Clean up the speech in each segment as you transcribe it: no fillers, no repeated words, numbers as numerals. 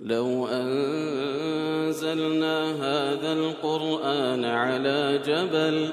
لو أنزلنا هذا القرآن على جبل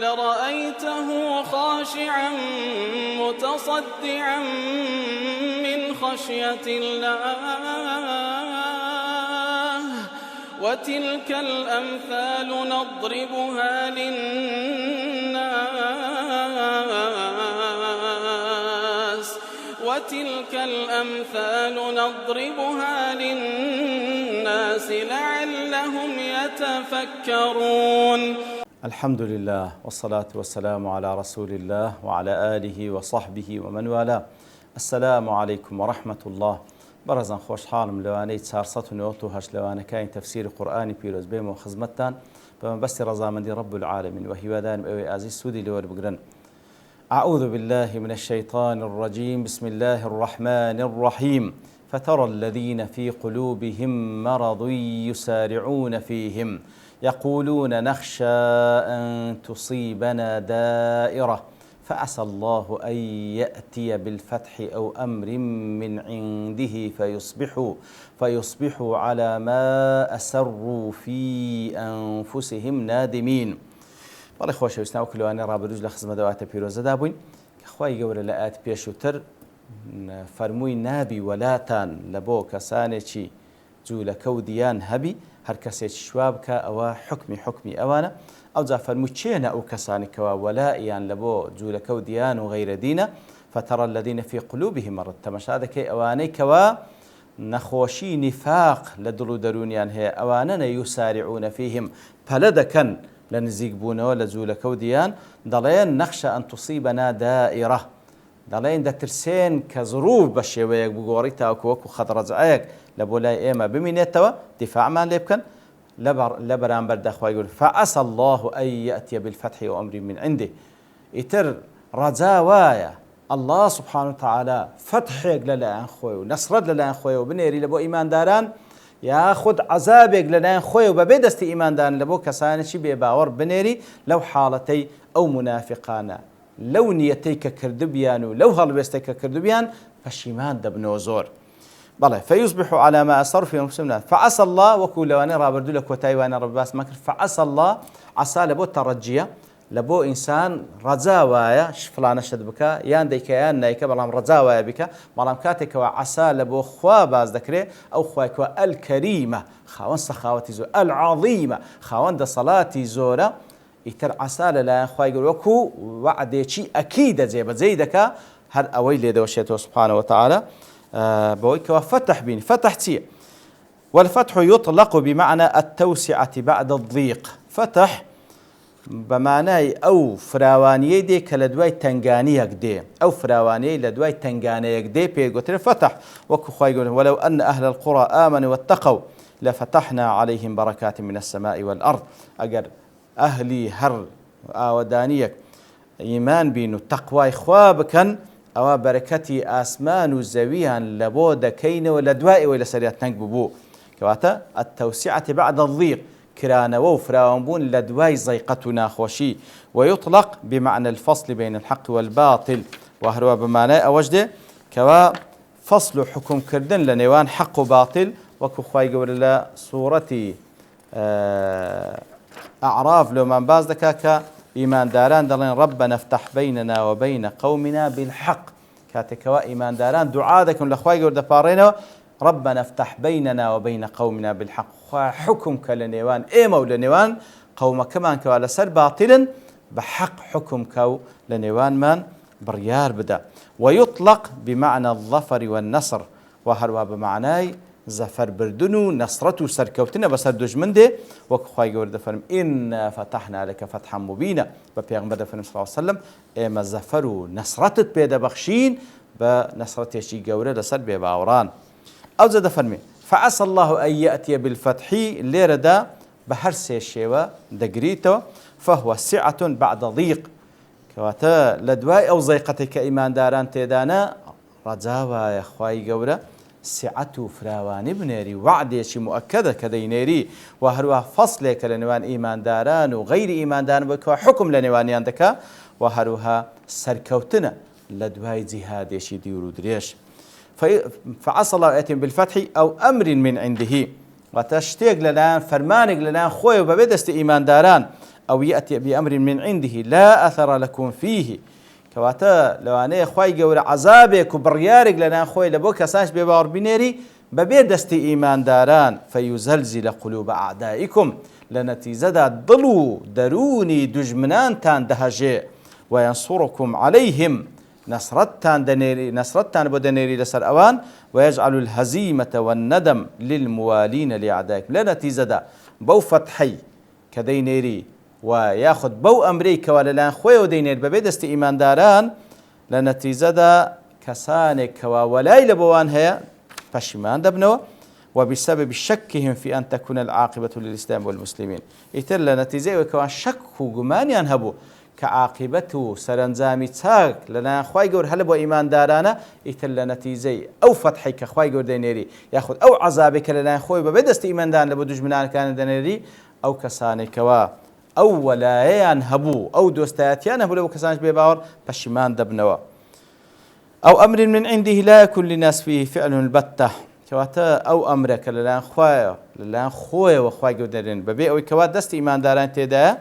لرأيته خاشعا متصدعا من خشية الله وتلك الأمثال نضربها للناس لعلهم يتفكرون. الحمد لله والصلاة والسلام على رسول الله وعلى آله وصحبه ومن والاه. السلام عليكم ورحمة الله. برزان خوش حالم لواني 498 لواني كاين تفسير قرآني بيروز بيم وخزمتان بما بس رضامندي رب العالمين وهي دان أوي عزيز سودي لور بقرن. أعوذ بالله من الشيطان الرجيم. بسم الله الرحمن الرحيم. فترى الذين في قلوبهم مرض يسارعون فيهم يقولون نخشى أن تصيبنا دائرة فعسى الله أن يأتي بالفتح أو أمر من عنده فيصبحوا على ما أسروا في أنفسهم نادمين. بەڵێ خۆشەویستان وەکلوانێ ڕابردووش لە خزمە دەواتە پیرۆزەدا بووین کە خوای گەورە لە ئاەت پێشووتر فەرمووی نابی وەلاتان لە بۆ کەسانێکی جوولەکە و دیان هەبی هەر کەسێکی شوا بکە ئەوە حکمی ئەوانە ئەوجا فەرمووی چێنە ئەو کەسانی کەوا وەلائیان لە بۆ جوولەکە و دیان و غەیرە دینە فترى الذين في قلوبهم مرض تەماشا دەکەی ئەوانەی کەوا نەخۆشی نیفاق لە دڵ و دەرونیان هەیە ئەوانە یوسارعون فیهم پەلە دەکەن لە نزیک بوونەوە لە جوولەکە و دیان دەڵێن نەخشە ئەن توصیبەنا دائرە دەڵێن دەترسێن کە زروف بە شێوەیەک بگۆڕی تاوەکو وەکو خەدڕەجعەیەک لە بۆ لای ئێمە بمینێتەوە دیفاعمان لێ بکەن لە بەرامبەردا خوای گەورە فعسى الله أن يأتي بالفتح وأمر من عنده. ئیتر ڕەجا وایە الله سبحانه وتعالى فتحێک لەلایەن خۆی و نەسرەت لەلایەن خۆیەوە بنێری لە بۆ ئیمانداران یاخود عەزابێک لەلایەن خۆی و بەبێ دەستی ئیمانداران لە بۆ کەسانێکی بێباوەڕ بنێری لەو حاڵەتەی ئەو منافقانە لەو نیەتەی کە کردبیان و لەو هەڵوێستەی کە کردبیان پەشیمان دەبنەوە زۆر. بەڵێ فيصبحوا على ما أسروا في أنفسهم فعسى الله وەکو لەوانەی ڕابردوو لە کۆتایی وانە ڕەب باسمان کرد فعسى الله عسا لە بۆ تەڕەجیە لە بۆ ئینسان ڕەجا وایە فڵانە شت بکە یان دەیکە یان نایکە بەڵام ڕەجا وایە بکە بەڵام کاتێکەوە عسا لە بۆ خوا باز دەکرێت ئەو خوایکەوە ئەلکەریمە خاوەن سەخاوەتی زۆر ئەلعەظیمە خاوەن دەسەڵاتی زۆرە ئیتر عسا لەلایەن خوای گەورە وەکو وعدێکی ئەکیدە جێبەجێی دەکا هەر ئەوەی لێدەوەشێتەوە سبحانه وتعالى بەوەی کەوا فتح بین. فتح چییە؟ والفتح يطلق بمعنى التوسعة بعد الضيق. فتح بمعنای ئەو فراوانیەی دێ کە لە دوای تەنگانیەک دێ ئەو فراوانیەی لە دوای تەنگانەیەک دێ پێگوترێ فتح وەکو خوای گەورە ولو أن أهل القرى آمنوا واتقوا لفتحنا عليهم بركات من السماء والأرض. ئەگەر ئەهلی هەر ئاوەدانیەک ئیمان بین و تەقوای خوا بکەن ئەوە بەرەکەتی ئاسمان و زەویان لە بۆ دەکەینەوە لە دوای ئەوەی لەسەریان تەنگ ببوو کەواتە التوسعة بعد الضيق كرانەوە و فراوانبوون لە دوای زەیقەت و ناخۆشی. ويطلق بمعنى الفصل بين الحق والباطل وهروە بمعنای ئەوەش دێ کەوا فصل و حکومکردن لە نێوان حەق و باتل وەکو خوای گەورە لە سوورەتی ئەعراف لۆمان باز دەکا کە ئیمانداران دەڵێن ربنا افتح بيننا وبين قومنا بالحق کاتێکەوە ئیمانداران دوعا دەکەن لە خوای گەورە دەپاڕێنەوە ربنا افتح بيننا وبين قومنا بالحق خوا حکم کە لە نێوان ئێمە و لە نێوان قەومەکەمان کەوا لەسەر باتلن بە حەق حکم کە و لە نێوانمان بڕیار بدە. ويطلق بمعنى الظفر والنصر وهروە بمعنای زەفەر بردن و نەسرەت و سەرکەوتنە بەسەر دوژمن دێ وەکو خوای گەورە دەفەرمێ ئینا فتحنا لەکە فتحا مبینە بە پێغەمبەر دەفەرمێ صلی الله علیه وسلم ئێمە زەفەر و نەسرەتت پێدەبەخشین بە نەسرەتێکی گەورە لەسەر بێباوەڕان. ئەوجا دەفەرمێ فعسى الله أن يأتي بالفتح لێرەدا بە هەر سێ شێوە دەگریتەوە فهو سعة بعد ضيق کەواتە لە دوای ئەو زەیقەتێک کە ئیمانداران تێدانە ڕەجاوایە خوای گەورە سعەت و فراوانی بنێری وعدێکی مؤکدە کە دەینێری و هەروە فەسلێکە لە نێوان ئیمانداران و غەیری ئیمانداران بکەوە حکم لە نێوانیان دەکا و هەروها سەرکەوتنە لە دوای جیهادێکی دیور و درێژ فعسى الله يأتي بالفتح أو أمر من عنده وتشتيق لنا فرمانك لنا خوي وبدست إيمان داران أو يأتي بأمر من عنده لا أثر لكم فيه كواتا لو أنا خوي جور عذابك وبريارك لنا خوي لبوك أساس ببار بنيري ببدست إيمان داران فيزلزل قلوب أعدائكم لنتيجة ضلوا دروني دجمنان تان دهجي وينصركم عليهم نصرتان بدنيري لسر أوان ويجعل الهزيمة والندم للموالين لأعدائكم لنتيجة بو فتحي كدينيري وياخذ بو أمريكا ولا خوي ودينير ببدست إيمان داران لنتيجة كسانك ولاي لبوان هي فشمان دبنو وبسبب شكهم في أن تكون العاقبة للإسلام والمسلمين يتر نتيجة وكوان شك وجمان ينهبوا كعاقبته سرنزامي تاك لنا خواي جور هل بو إيمان دارانا يتل نتيجة أو فتحي كخواي جور دينيري ياخذ أو عذابك لنا خوي ببدست إيمان دان لبو دجمنان كان دينيري أو كساني كوا أو ولايان هبو أو دوستاتيان هبو لبو كسانش بيباور بشمان دبنوا أو أمر من عنده لا يكون للناس فيه فعل البتة كواتا أو أمرك لنا خوي وخواي جور دينيري ببي أو كوا دست إيمان داران تيدا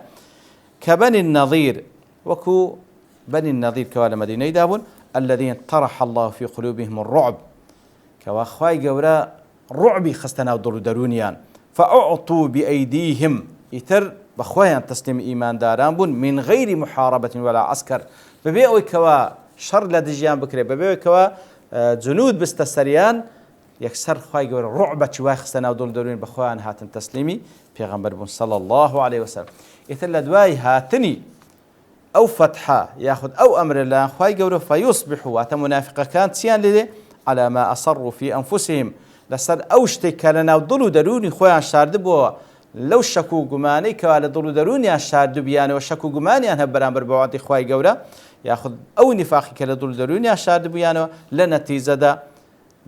كبني النظير وكو بني النظير كوالا مدينة دابون الذين طرح الله في قلوبهم الرعب كواخواي قورا رعبي خستنا ودرو درونيان فأعطوا بأيديهم يتر بخوايان تسليم إيمان داران بون من غير محاربة ولا عسكر ببيعوي كوا شر لدجيان بكري ببيعوي كوا جنود بستسريان يكسر خواي قورا رعبة شواي خستنا ودرو درونيان بخوايان هاتن تسليمي پیغمبر بون صلى الله عليه وسلم يتل دواي هاتني أو فتحة ياخذ أو أمر الله خواي قوله فيصبحوا واتمنافق كانت سيان لدي على ما أصروا في أنفسهم لسر أوشتك لنا وضلوا دروني خويا شارد بوا لو شكوا قماني كوالا ضلوا دروني شارد بياني وشكوا قماني أنها برامبر بوعدي خواي قوله ياخذ أو نفاقي كلا ضلوا دروني شارد بياني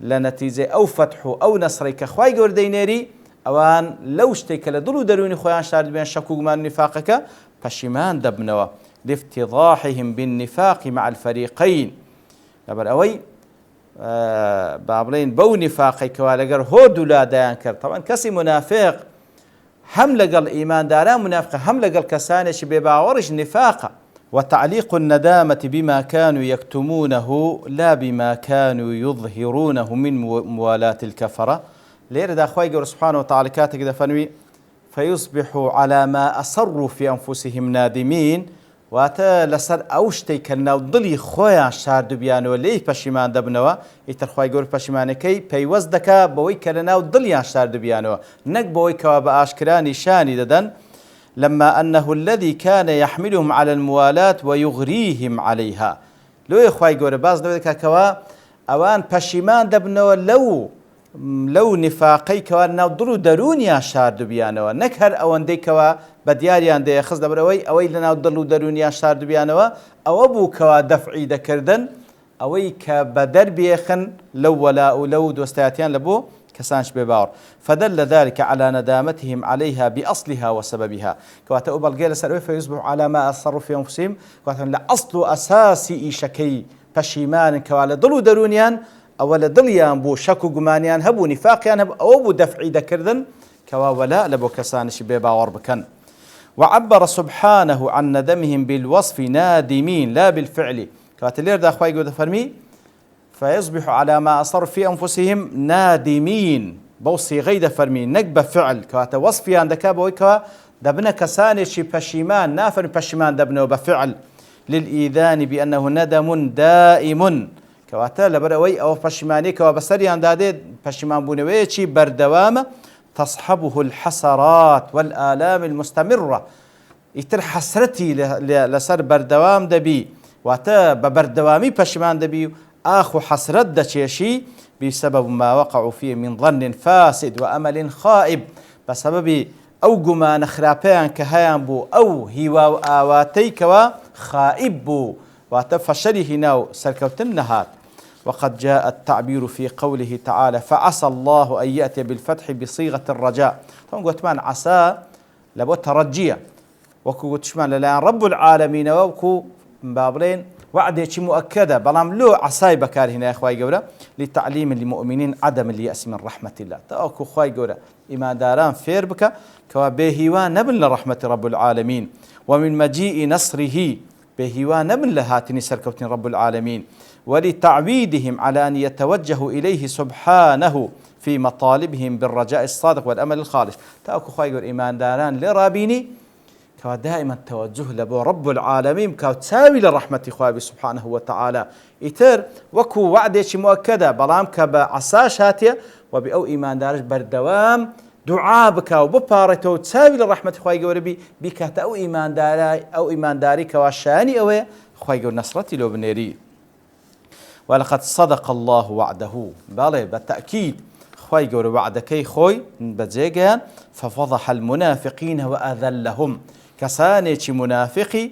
لنتيجة أو فتحوا أو نصري كخواي قول دينيري أوان لو شتيك لدلو دروني خويان شارد بين شكو قمان نفاقك فشمان دبنوا لافتضاحهم بالنفاق مع الفريقين لبر أوي بابلين بو نفاقي كوالقر هو دولا ديان كر طبعا كسي منافق هم لقل إيمان داران منافق هم لقل كسانش بباورش نفاقا وتعليق الندامة بما كانوا يكتمونه لا بما كانوا يظهرونه من موالاة الكفرة ليرد أخوي قول سبحانه وتعالى كاتك دفنوي فيصبحوا على ما أصروا في أنفسهم نادمين واتا لسر أوشتي كنا ضلي خويا شارد بيانو ليه بشمان دبنوا يتر خوي قول بشمانكي بيوزدك بوي كلنا ضلي شارد بيانو نك بوي كواب أشكراني شاني ددن لما أنه الذي كان يحملهم على الموالاة ويغريهم عليها لو يخوي قول باز دوك كوا أوان بشمان دبنوا لو نفاقي كوا ناودرو درونيا شارد بيانوا نكهر أوندي كوا بدياريان دي خز دبروي أوي لنا ودلو درونيا شارد بيانوا أو أبو كوا دفعي دكردن أوي كبدر بيخن لو ولا لو دوستاتيان لبو كسانش بباور فدل ذلك على ندامتهم عليها بأصلها وسببها كواتا أبل قيل سروي فيصبح على ما أصروا في أنفسهم كواتا لأصل أساسي شكي بشيمان كوا دلو درونيان أولا دليان بو شكو قمانيان هبو نفاقيان هبو أو بو دفعي دكردن كوا ولا لبو كسانش بباور بكن وعبر سبحانه عن ندمهم بالوصف نادمين لا بالفعل كاتلير دا أخوي قد فرمي فيصبح على ما أصر في أنفسهم نادمين بوصي غيد فرمي نقب فعل كاتا وصفي عندك بويكا دبنا كسانش بشيمان نافر بشيمان دبنا بفعل للإيذان بأنه ندم دائم كواتا لبروي أو بشيماني كوا بسري عندادي بشيمان بونويتشي بردوام تصحبه الحسرات والآلام المستمرة يتر حسرتي لسر بردوام دبي واتا ببردوامي بشيمان دبي آخو حسرت دشيشي بسبب ما وقعوا فيه من ظن فاسد وأمل خائب بسبب ئەو گومانە خراپەیان کە هەیان بوو ئەو هیوا و ئاواتەی کەوا خائب بوو واتە فەشەری هینا و سەرکەوتن نەهات. وقد جاء التعبير في قوله تعالى فعسى الله أن يأتي بالفتح بصيغة الرجاء. طبعا قلتمان عسى لبو ترجية وكو قلتشمان للان رب العالمين وكو بابلين وعدة مؤكدة بلام لو عساي بكار هنا يا أخوي قولة لتعليم المؤمنين عدم اليأس من رحمة الله. تأكو أخوي قولة إيمان داران فير بك كوا بهيوان نبن لرحمة رب العالمين ومن مجيء نصره بهيوان نبن لهاتني سركوتين رب العالمين ولتعويدهم على أن يتوجهوا إليه سبحانه في مطالبهم بالرجاء الصادق والأمل الخالص. تأكو خايقوا إيمان داران لرابيني كوا دائما توجه لبو رب العالمين كوا تساوي لرحمة خوابي سبحانه وتعالى إتر وكو وعدة مؤكدة بلام كبا عساش هاتية وبأو إيمان دارش بردوام دعاء بك وببارته تساوي لرحمة خوابي وربي بكات أو إيمان داري كوا شاني أوي خوابي نصرتي لو بنيري. ولقد صدق الله وعده بالي بالتأكيد خوي قول وعدكي خوي بجيجان ففضح المنافقين وأذلهم كسانيتي منافقي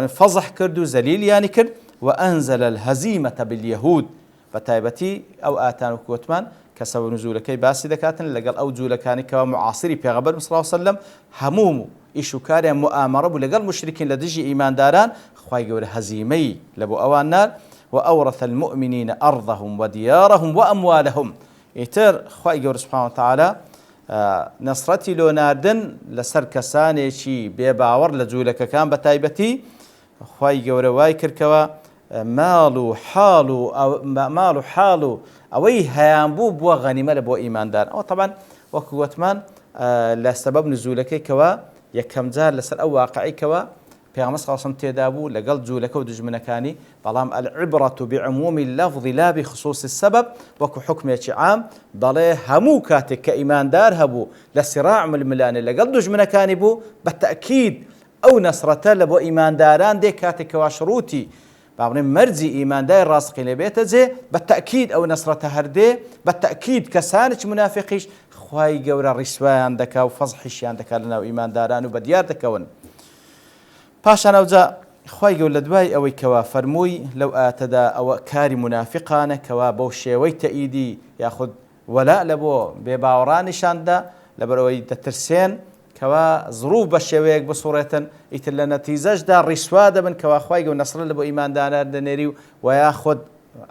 فضح كردو زليل يعني كرد وأنزل الهزيمة باليهود بتايبتي أو آتان وكوتمان كسب نزولكي باسي دكاتن لقال أو جولكاني كمعاصري بيغبر صلى الله عليه وسلم هموم إيشو كاري مؤامرة ولقال مشركين لدجي إيمان داران خوي قول هزيمي لبو أوان نار وأورث المؤمنين أرضهم وديارهم وأموالهم. إتر خواهي قول سبحانه وتعالى نصرتي لو ناردن لسر كساني شي بيباور لجولك كان بتايبتي خواهي قول وايكر كوا مالو حالو أوي هيانبو بوا غنيمة لبو إيمان دار. أو طبعا وكوتمان لسبب نزولك كوا يكم زار لسر أو واقعي كوا پیغمبر صلی الله علیه و سلم تدابو لقل جولك ودجمنكاني بلام العبرة بعموم اللفظ لا بخصوص السبب وكو حكم عام ضله همو كاتك كإيمان دار هبو لصراع من الملان لقل دجمنكاني بو بالتأكيد أو نصرته لبو إيمان داران دي كاتك واشروتي بابن مرزي إيمان دار راسقين لبيته زي بالتأكيد أو نصرته هردي بالتأكيد كسانش منافقيش خواي قورا رسوان دكا وفضحش عندك لنا وإيمان داران وبديار دكون پاشان ئەوجا خی گەور لە دوای ئەوەی کەوا فەرمووی لەو ئاتەدا ئەوە کاری منافقانە کەوا بەو شێوەی تەئیدی یاخود وەلا لە بۆ بێباوەڕانیشاندا لەبەرەوەی دەترسێن کەوا زڕوو بە شێوەیەک بسوڕێتن ئیتر لە نەتیزەشدا ڕیسوا دەبن کەوا خی گەور نەسرە لە بۆ ئیمانداران دەنێری و یاخود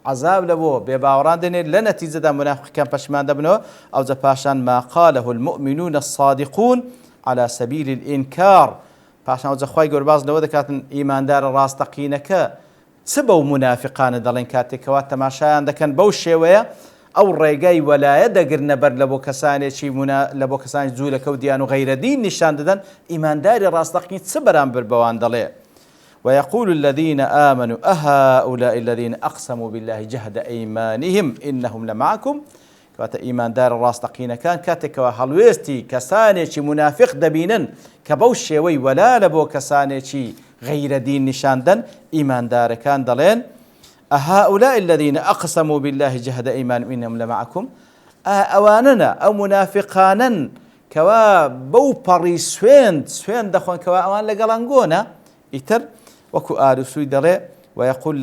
عذاب لە بۆ بێباوەڕان دەنێت لە نەتیجەدا منافقەکان پەشیمان دەبنەوە. ئەوجا پاشان ما قاله المؤمنون الصادقون على سبيل الإنكار پاشان ئەوجا خی گەور باز لەوە دەکاتن ئیماندارە ڕاستەقینەکە چ بەو منافقانە دەڵێن کاتێکەوە تەماشایان دەکەن بەو شێوەیە ئەو ڕێگای وەلایە دەگرنە بەر لە بۆ کەسانێکی لە بۆ کەسانی جوولەکە و دیان و غەیرەدین نیشان دەدەن ئیمانداری ڕاستەقین چ بەرامبەر بەوان دەڵێ. ويقول الذين آمنوا أهؤلاء الذين أقسموا بالله جهد أيمانهم إنهم لمعكم كواتا إيمان دار الراستقين كان كاتكوا هلويستي كسانيشي منافق دبينن كبوشي وي ولا لبو كسانيشي غير دين نشاندن إيمان دار كان دلين أهؤلاء الذين أقسموا بالله جهد أيمانهم إنهم لمعكم أواننا أو منافقانا كوا بو باري سوين دخون كوا أوان لقلنقونا إتر وكو آل سوي دلي ويقول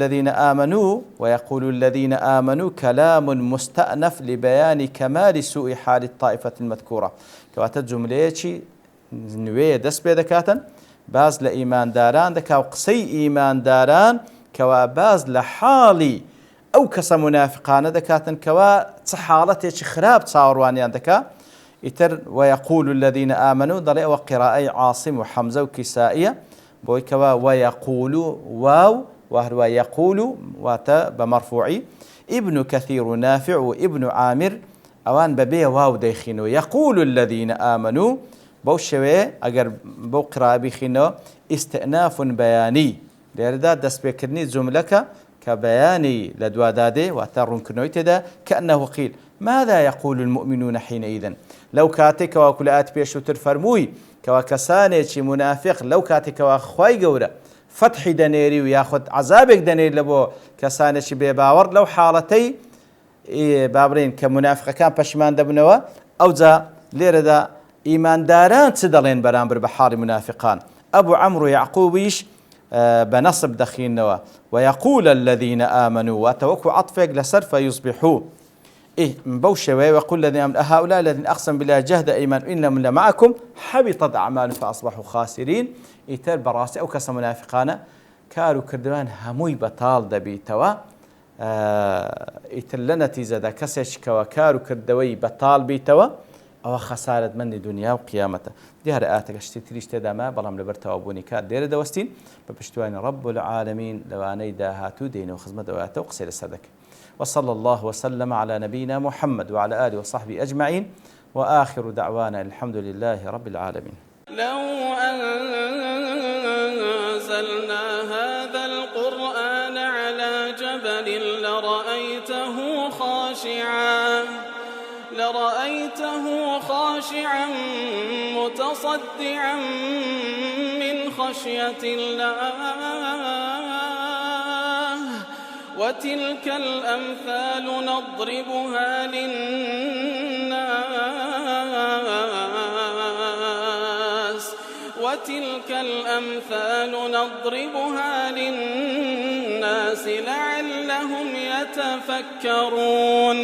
الذين آمنوا كلام مستأنف لبيان كمال سوء حال الطائفة المذكورة. كواتا جمليتي نوية دس بيدكاتا باز لإيمان داران دكا وقصي إيمان داران كوا باز لحالي أو كسا منافقان دكاتا كوا تحالتي خراب تصاوروانيان دكا إتر ويقول الذين آمنوا ضلئ وقراءي عاصم وحمزة وكسائية بوي كوا ويقول واو وهو يقول واتا بمرفوعي ابن كثير نافع وابن عامر اوان ببيه واو ديخينو يقول الذين آمنوا بو شوي اگر بو قرابي خينو استئناف بياني ليردا دسبكرني جملك كبياني لدوادادي واترون كنويتدا كأنه قيل ماذا يقول المؤمنون حينئذ لو كاتك وكلات بيشو ترفرموي كواكساني منافق لو كاتك وخواي قورا فتحي دنيري وياخذ عذابك دنيري لبو كسانشي بباور لو حالتي بابرين كمنافق كان بشمان دبنوا او جا ليردا ئیمانداران چ دەڵێن بەرامبەر بە حاڵی منافقان. ئەبوو عەمڕ و یعقوبیش بنصب دەخینەوە ويقول الذين آمنوا وتوكو عطفك لسر فيصبحوا بەو شێوەیە ويقول الذين آمنوا هؤلاء الذين أقسموا بالله جهد أيمانهم إنهم لمعكم حبطت أعمالهم فأصبحوا خاسرين. ئیتر بەڕاستی ئەو کەسە منافقانە کار و کردوان هەمووی بەتاڵ دەبیتەوە. ئیتر لە نەتیجەدا کەسێکەوە کار و کردەوەی بەتاڵ بیتەوە ئەوە خەسارەتمەندی دنیا و قیامەتە. دیارە ئاتەکە شتی تریش تێداما بەڵام لەبەر تەوابوونی کار دێرە دەوەستین بە پشتیوانی رب العالمین لەوانەی داهاتوو دێنەوە خزمەتەوەاتە و قسەی لەسەر دەکەین. وصلى الله وسلم على نبينا محمد وعلى آله وصحبه أجمعين وآخر دعوانا الحمد لله رب العالمين. لو أنزلنا هذا القرآن على جبل لرأيته خاشعا متصدعا من خشية الله وتلك الأمثال نضربها للناس لعلهم يتفكرون.